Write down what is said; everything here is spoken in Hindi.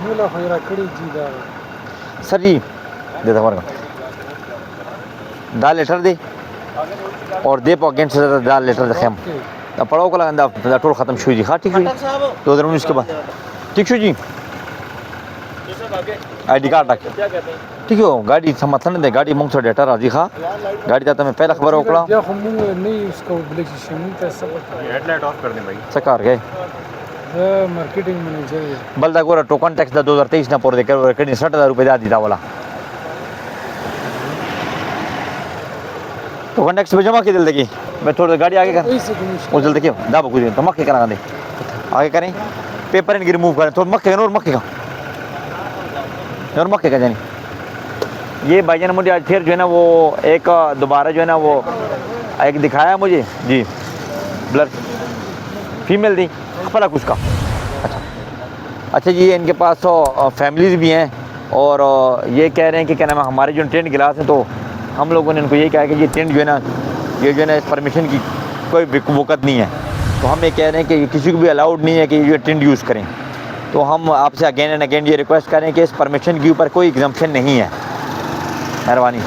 मुला खैरा कड़ी जी दा सर जी दे दो हमारे दाल लीटर दे और दे पॉकेट से दाल लीटर दे हम अब पढ़ाओ को लगा टोल ख़त्म शुरू जी हाँ ठीक है 2019 के बाद ठीक शू जी ID कार्ड रख ठीक है गाड़ी समर्थन दे गाड़ी मुंग से डेटा राजी खा गाड़ी जाता मैं पहला खबर ओकला या हम नहीं उसका ब्लैक शिमनी का सब हेडलाइट ऑफ कर दें भाई सकार गए मार्केटिंग मैनेजर बल्दा गोरा टोकन टैक्स दा 2023 ना पोर दे कर 60,000 रुपए दा दीदा वाला टोकन टैक्स पे जमा के दिल देखी मैं थोड़ी गाड़ी आगे कर वो जल्दी देखियो दाब कुछ तो मक्के करा दे आगे करें पेपर इनकी रिमूव करें तो मक्के और मक्के का जानी ये भाईजान मुझे आज फिर जो है ना वो एक दोबारा जो है ना वो एक दिखाया मुझे जी ब्लर फीमेल थी पता कुछ का अच्छा जी इनके पास तो फैमिलीज़ भी हैं और ये कह रहे हैं कि क्या नाम है हमारे जो टेंट गिलास हैं तो हम लोगों ने इनको ये कहा कि ये टेंट जो है ना ये जो है ना इस परमिशन की कोई वक़्त नहीं है तो हम ये कह रहे हैं कि किसी को भी अलाउड नहीं है कि ये टेंट यूज़ करें तो हम आपसे अगेन एंड अगेन ये रिक्वेस्ट करें कि इस परमिशन के ऊपर कोई एग्जम्पशन नहीं है मेहरबानी